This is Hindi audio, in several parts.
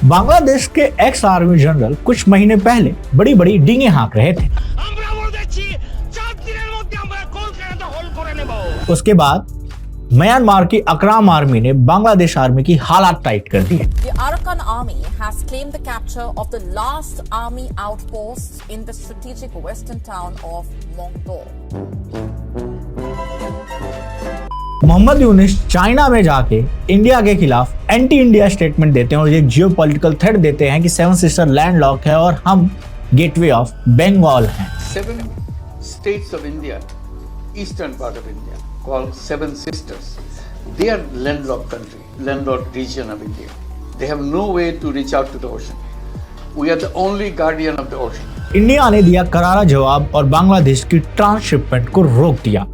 बांग्लादेश के एक्स आर्मी जनरल कुछ महीने पहले बड़ी बड़ी डींगे हाँक रहे थे। उसके बाद म्यांमार की अकराम आर्मी ने बांग्लादेश आर्मी की हालात टाइट कर दी। The Arakan army has claimed the capture of the last army outpost in the strategic western town of Mongdor. Mohammad Yunus China में जाके इंडिया के खिलाफ एंटी इंडिया स्टेटमेंट देते हैं और ये जियोपॉलिटिकल थ्रेट देते हैं कि सेवन सिस्टर लैंडलॉक है और हम गेटवे ऑफ बंगाल हैं। 7 states of India, eastern part of India, called Seven Sisters. They are landlocked country, landlocked region of India. They have no way to reach out to the ocean. We are the only guardian of the ocean. India ने दिया करारा जवाब और बांग्लादेश की ट्रांसशिपमेंट को रोक दिया।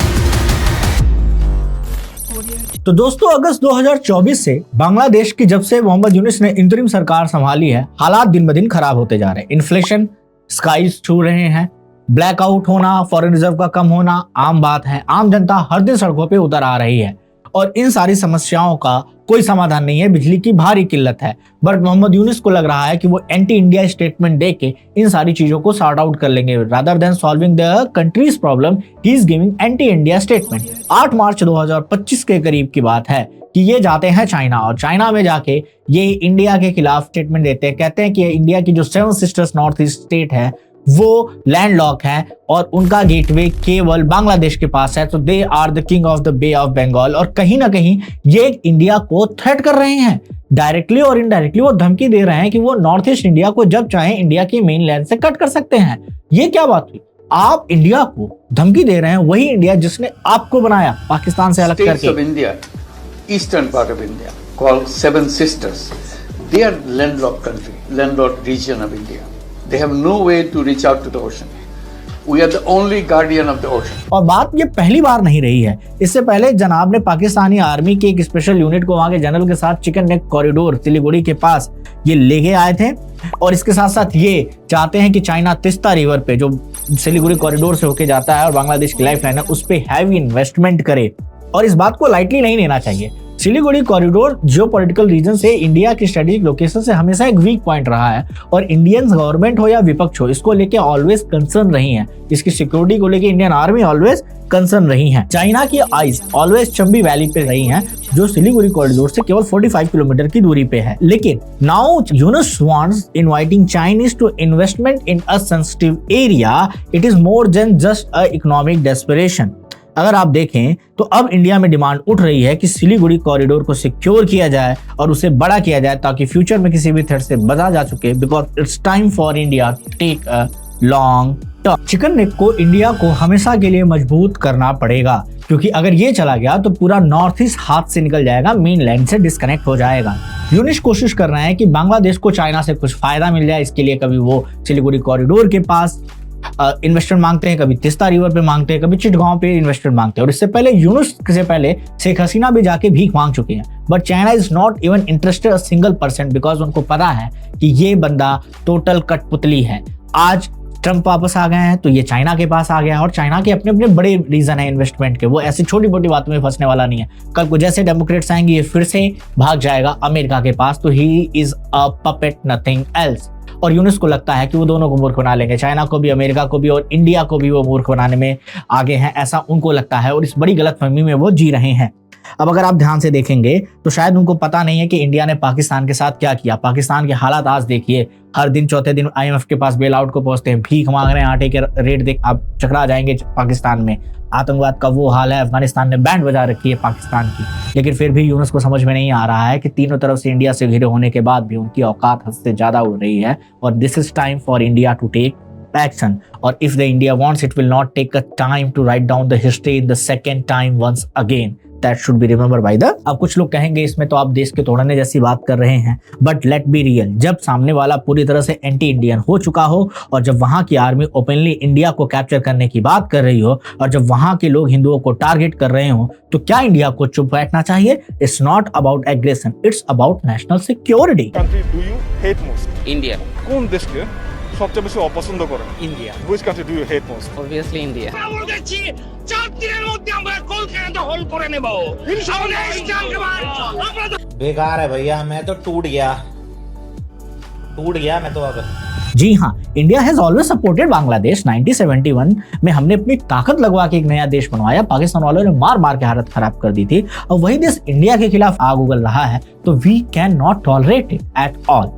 तो दोस्तों, अगस्त 2024 से बांग्लादेश की जब से मोहम्मद यूनिस ने इंतरिम सरकार संभाली है, हालात दिन ब दिन खराब होते जा रहे हैं। इन्फ्लेशन स्काइज छू रहे हैं, ब्लैकआउट होना, फॉरेन रिजर्व का कम होना आम बात है। आम जनता हर दिन सड़कों पे उतर आ रही है और इन सारी समस्याओं का कोई समाधान नहीं है। बिजली की भारी किल्लत है, बट मोहम्मद यूनिस को लग रहा है कि वो एंटी इंडिया स्टेटमेंट देके इन सारी चीजों को सॉर्ट आउट कर लेंगे। Rather than solving the countries problem, he is giving anti India statement. 8 मार्च 2025 के करीब की बात है कि ये जाते हैं चाइना और चाइना में जाके ये इंडिया के खिलाफ स्टेटमेंट देते हैं। कहते हैं कि इंडिया की जो seven sisters north east state है वो लैंडलॉक है और उनका गेटवे केवल बांग्लादेश के पास है, तो they are the king of the bay of Bengal. और कहीं ना कहीं ये इंडिया को थ्रेट कर रहे हैं, डायरेक्टली और इनडायरेक्टली वो धमकी दे रहे हैं कि वो नॉर्थ ईस्ट इंडिया को जब चाहे इंडिया की मेन लैंड से कट कर सकते हैं। ये क्या बात हुई? आप इंडिया को धमकी दे रहे हैं, वही इंडिया जिसने आपको बनाया पाकिस्तान से अलग करके। India, eastern part of India, called Seven Sisters. They are landlocked country, landlocked region of India. They have no way to reach out to the ocean. We are the only guardian of the ocean. और बात ये पहली बार नहीं रही है। इससे पहले जनाब ने पाकिस्तानी आर्मी के एक स्पेशल यूनिट को वहां के जनरल के साथ चिकन नेक कॉरिडोर सिलीगुड़ी के पास ये लेके आए थे और इसके साथ साथ ये चाहते हैं कि चाइना तिस्ता रिवर पे जो सिलीगुड़ी कॉरिडोर से होके जाता है और बांग्लादेश की लाइफ लाइन है उस पे हैवी इन्वेस्टमेंट करे। और इस बात को लाइटली नहीं लेना चाहिए। सिलीगुड़ी कॉरिडोर जियोपॉलिटिकल रीजन से इंडिया की स्ट्रेटेजिक लोकेशन से हमेशा एक वीक पॉइंट रहा है और इंडियन गवर्नमेंट हो या विपक्ष हो इसको लेके ऑलवेज कंसर्न रही है। इसकी सिक्योरिटी को लेके इंडियन आर्मी ऑलवेज कंसर्न रही है। चाइना की आइज ऑलवेज चंबी वैली पे रही हैं जो सिलीगुड़ी कॉरिडोर से केवल 45 किलोमीटर की दूरी पे है। लेकिन now Yunus wants inviting Chinese to investment in a sensitive area. It is more than just a economic desperation. अगर आप देखें तो अब इंडिया में डिमांड उठ रही है कि सिलीगुड़ी कॉरिडोर को सिक्योर किया जाए और उसे बड़ा किया जाए ताकि फ्यूचर में किसी भी थ्रेट से बचा जा सके, because it's time for India to take a long term. Chicken neck को इंडिया को हमेशा के लिए मजबूत करना पड़ेगा क्योंकि अगर ये चला गया तो पूरा नॉर्थ ईस्ट हाथ से निकल जाएगा, मेन लैंड से डिस्कनेक्ट हो जाएगा। यूनिस कोशिश कर रहे हैं कि बांग्लादेश को चाइना से कुछ फायदा मिल जाए। इसके लिए कभी वो सिलीगुड़ी कॉरिडोर के पास इन्वेस्टमेंट मांगते हैं, कभी तिस्ता रिवर पे मांगते हैं, कभी चिटगांव पे इन्वेस्टमेंट मांगते हैं। और इससे पहले यूनुस से पहले शेख हसीना भी जाके भीख मांग चुके हैं। But China is not even interested a single percent because उनको पता है कि ये बंदा टोटल कठपुतली है। आज ट्रम्प वापस आ गए हैं तो ये चाइना के पास आ गया है और चाइना के अपने अपने बड़े रीजन है इन्वेस्टमेंट के। वो ऐसी छोटी मोटी बातों में फंसने वाला नहीं है। कल को जैसे डेमोक्रेट्स आएंगे ये फिर से भाग जाएगा अमेरिका के पास। तो he is a puppet, nothing else. और यूनिस को लगता है कि वो दोनों को मूर्ख बना लेंगे, चाइना को भी, अमेरिका को भी और इंडिया को भी वो मूर्ख बनाने में आगे हैं, ऐसा उनको लगता है और इस बड़ी गलतफहमी में वो जी रहे हैं। अब अगर आप ध्यान से देखेंगे तो शायद उनको पता नहीं है कि इंडिया ने पाकिस्तान के साथ क्या किया। पाकिस्तान के हालात आज देखिए, हर दिन चौथे दिन IMF के पास बेल आउट को पहुंचते हैं, भीख मांग रहे हैं, आटे के रेट देख आप चकरा जाएंगे पाकिस्तान में। आतंकवाद का वो हाल है, अफगानिस्तान ने बैंड बजा रखी है पाकिस्तान की। लेकिन फिर भी यूनुस को समझ में नहीं आ रहा है कि तीनों तरफ से इंडिया से घिरे होने के बाद भी उनकी औकात हद से ज्यादा उड़ रही है और this is time for India to take action. और if the India wants it will not take a time to write down the history in the second time once again. That should be remembered by the। अब कुछ लोग कहेंगे इसमें तो आप देश के तोड़ने जैसी बात कर रहे हैं, बट लेट बी रियल। जब सामने वाला पूरी तरह से एंटी इंडियन हो चुका हो और जब वहां की आर्मी ओपनली इंडिया को कैप्चर करने की बात कर रही हो और जब वहां के लोग हिंदुओं को टारगेट कर रहे हो तो क्या इंडिया को चुप बैठना चाहिए? It's not about aggression, it's about national security. country do you hate most? India. কোন দেশকে সবচেয়ে বেশি অপছন্দ করেন? India. Which country do you hate most? Obviously India. আমরা বলছি 4 দিনের মধ্যে আমরা কলকাতা হোল করে নেব ইনশাআল্লাহ। আমরা बेकार है भैया, मैं तो टूट गया। टूट गया मैं तो अब। जी हाँ, India has always supported Bangladesh. 1971 में हमने अपनी ताकत लगवा के एक नया देश बनवाया, पाकिस्तान वालों ने मार मार के हालत खराब कर दी थी, और वही देश इंडिया के खिलाफ आग उगल रहा है, तो we can not tolerate it at all.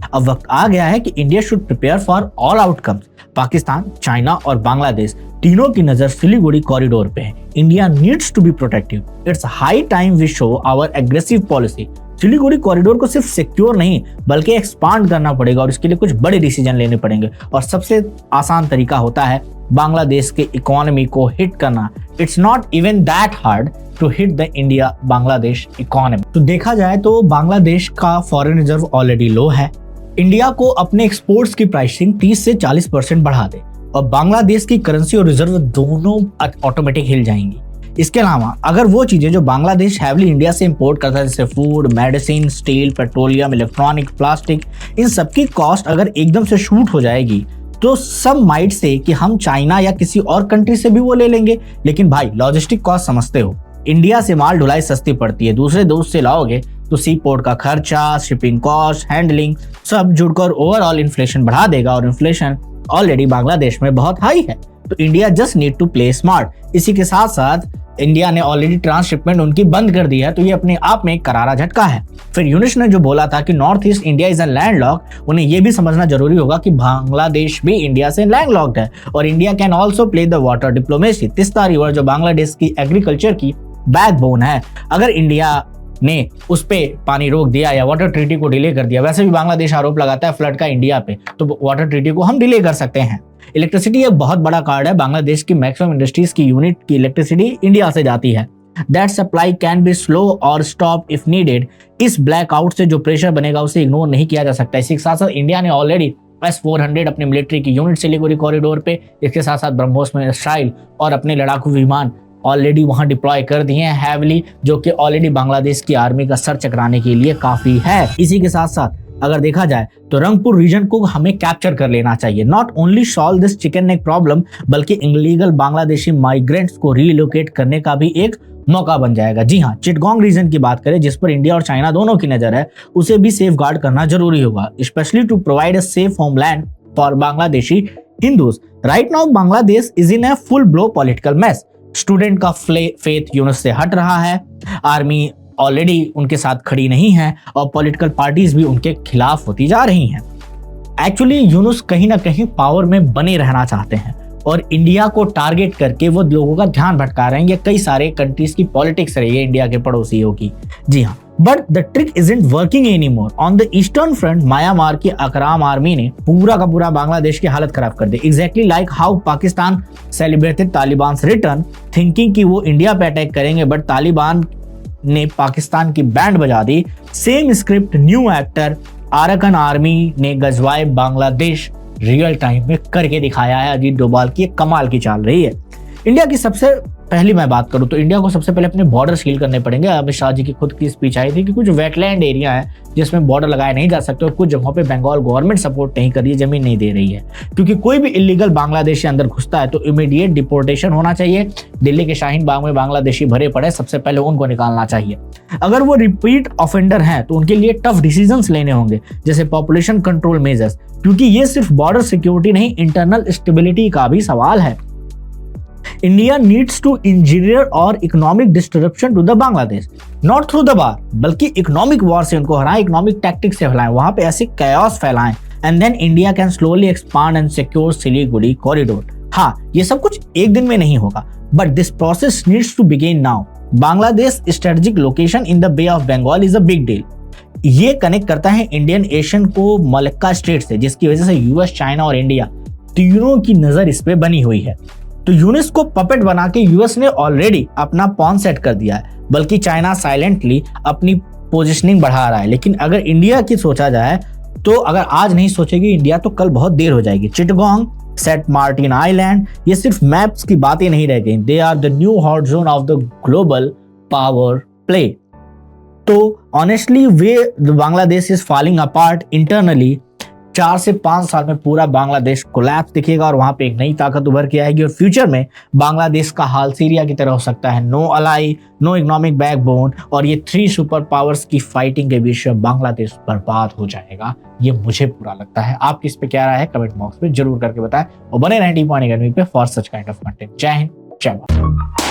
अब वक्त आ गया है कि India should prepare for all outcomes. Pakistan, China और बांग्लादेश तीनों की नजर सिलीगुड़ी कॉरिडोर पे है। India needs to be protective. It's high time we show our aggressive policy. Siliguri corridor को सिर्फ सिक्योर नहीं बल्कि एक्सपांड करना पड़ेगा, और इसके लिए कुछ बड़े डिसीजन लेने पड़ेंगे, और सबसे आसान तरीका होता है बांग्लादेश के इकोनॉमी को हिट करना। It's not even that hard to hit the India Bangladesh economy. तो देखा जाए तो बांग्लादेश का फॉरेन रिजर्व ऑलरेडी लो है। इंडिया को अपने एक्सपोर्ट्स की प्राइसिंग 30 से 40% बढ़ा दे और बांग्लादेश की करेंसी और रिजर्व दोनों ऑटोमेटिक हिल जाएंगी। इसके अलावा अगर वो चीजें जो बांग्लादेश हैवली इंडिया से इंपोर्ट करता है, जैसे food, medicine, steel, petroleum, electronic, plastic, इन सबकी कॉस्ट अगर एकदम से शूट हो जाएगी तो सब माइट से कि हम चाइना या किसी और कंट्री से भी वो ले लेंगे। लेकिन भाई लॉजिस्टिक कॉस्ट समझते हो, इंडिया से माल ढुलाई सस्ती पड़ती है, दूसरे देश से लाओगे तो सी पोर्ट का खर्चा, शिपिंग कॉस्ट, हैंडलिंग सब जुड़कर ओवरऑल इन्फ्लेशन बढ़ा देगा, और इन्फ्लेशन ऑलरेडी बांग्लादेश में बहुत हाई है। तो India just need to play smart. इसी के साथ साथ इंडिया ने ऑलरेडी ट्रांसशिपमेंट उनकी बंद कर दी है, तो ये अपने आप में एक करारा झटका है। फिर यूनिस ने जो बोला था कि north east India is a landlock, उन्हें ये भी समझना जरूरी होगा कि बांग्लादेश भी इंडिया से लैंडलॉक्ड है, और India can also play the water diplomacy. Teesta river जो बांग्लादेश की एग्रीकल्चर की बैकबोन है, अगर इंडिया ने उस पे पानी रोक दिया या वाटर ट्रीटी को डिले कर दिया, वैसे भी बांग्लादेश आरोप लगाता है फ्लड का इंडिया पे, तो वाटर ट्रीटी को हम डिले कर सकते हैं। इलेक्ट्रिसिटी एक बहुत बड़ा कार्ड है। बांग्लादेश की मैक्सिमम इंडस्ट्रीज की यूनिट की इलेक्ट्रिसिटी इंडिया से जाती है। That supply can be slow और स्टॉप इफ नीडेड। इस ब्लैकआउट से जो प्रेशर बनेगा उसे इग्नोर नहीं किया जा सकता। इसी के साथ साथ इंडिया ने ऑलरेडी S-400 अपने मिलिट्री की यूनिट सिलीगुड़ी कॉरिडोर पे, इसके साथ साथ ब्रह्मोस में मिसाइल और अपने लड़ाकू विमान ऑलरेडी वहां डिप्लॉय कर दिए हैं हैवली, जो कि ऑलरेडी बांग्लादेश की आर्मी का सर चकराने के लिए काफी है। इसी के साथ साथ अगर देखा जाए तो रंगपुर रीजन को हमें कैप्चर कर लेना चाहिए। Not only solve this chicken neck problem, बल्कि इलीगल बांग्लादेशी माइग्रेंट्स को रीलोकेट करने का भी एक मौका बन जाएगा। जी हाँ, चिटगोंग रीजन की बात करें जिस पर इंडिया और चाइना दोनों की नजर है, उसे भी सेफ गार्ड करना जरूरी होगा, specially to provide a safe homeland for Bangladeshi Hindus. Right now Bangladesh is in a full blow political mess. Student का फेथ यूनिस से हट रहा है, आर्मी ऑलरेडी उनके साथ खड़ी नहीं है, और पॉलिटिकल पार्टीज भी उनके खिलाफ होती जा रही हैं। एक्चुअली यूनुस कहीं ना कहीं पावर में बने रहना चाहते हैं, और इंडिया को टारगेट करके वो लोगों का ध्यान भटका रहे हैं। ये कई सारे कंट्रीज की पॉलिटिक्स रही है इंडिया के पड़ोसियों की। जी हाँ, but the trick isn't working anymore. On the eastern front Myanmar की अकराम आर्मी ने पूरा का पूरा बांग्लादेश की हालत खराब कर दी। Exactly like how Pakistan celebrated Taliban return, thinking कि वो इंडिया पे अटैक करेंगे, बट तालिबान ने पाकिस्तान की बैंड बजा दी। Same script new actor Arakan Army ने गजवाए बांग्लादेश रियल टाइम में करके दिखाया है। अजीत डोभाल की एक कमाल की चाल रही है। इंडिया की सबसे पहली मैं बात करूं तो इंडिया को सबसे पहले अपने बॉर्डर सील करने पड़ेंगे। अमित शाह जी की खुद की स्पीच आई थी कि कुछ वेटलैंड एरिया है जिसमें बॉर्डर लगाए नहीं जा सकते, और कुछ जगहों पे बंगाल गवर्नमेंट सपोर्ट नहीं कर रही है, जमीन नहीं दे रही है, क्योंकि कोई भी इलीगल बांग्लादेशी अंदर घुसता है तो इमीडिएट डिपोर्टेशन होना चाहिए। दिल्ली के शाहीन बाग में बांग्लादेशी भरे पड़े, सबसे पहले उनको निकालना चाहिए। अगर वो रिपीट ऑफेंडर हैं तो उनके लिए टफ डिसीजंस लेने होंगे, जैसे पॉपुलेशन कंट्रोल मेजर्स, क्योंकि ये सिर्फ बॉर्डर सिक्योरिटी नहीं, इंटरनल स्टेबिलिटी का भी सवाल है। इंडिया नीड्स टू इंजीनियर और economic disruption to the Bangladesh, not through the war, बल्कि इकोनॉमिक वॉर से उनको हराएं, इकोनॉमिक टैक्टिक्स से फैलाएं, वहां पे ऐसे कैओस फैलाएं, and then India can slowly expand and secure Siliguri corridor. हाँ, ये सब कुछ एक दिन में नहीं होगा, but this process needs to begin now. Bangladesh strategic location in the bay of Bengal is a big deal. ये कनेक्ट करता है इंडियन एशियन को मलक्का स्ट्रेट से, जिसकी वजह से यूएस, चाइना और इंडिया तीनों की नजर इस पे बनी हुई है। तो यूनिस को पपेट बना के यूएस ने ऑलरेडी अपना पॉन सेट कर दिया है, बल्कि चाइना साइलेंटली अपनी पोजीशनिंग बढ़ा रहा है। लेकिन अगर इंडिया की सोचा जाए तो अगर आज नहीं सोचेगी इंडिया तो कल बहुत देर हो जाएगी। चिटगोंग, सेंट मार्टिन आइलैंड, ये सिर्फ मैप्स की बातें नहीं रह गई, they are the new hot zone of the global power play. तो honestly way Bangladesh is falling apart internally 4 से 5 साल में पूरा बांग्लादेश कोलैप्स दिखेगा और वहां पे एक नई ताकत उभर के आएगी और फ्यूचर में बांग्लादेश का हाल सीरिया की तरह हो सकता है। No ally, no economic backbone और ये 3 सुपर पावर्स की फाइटिंग के बीच में बांग्लादेश बर्बाद हो जाएगा, ये मुझे पूरा लगता है। आपकी इस पे क्या राय है कमेंट बॉक्स में जरूर करके बताएं और बने रहें टी पॉइंट अकेडमी पे for such kind of content. जय हिंद, जय भारत।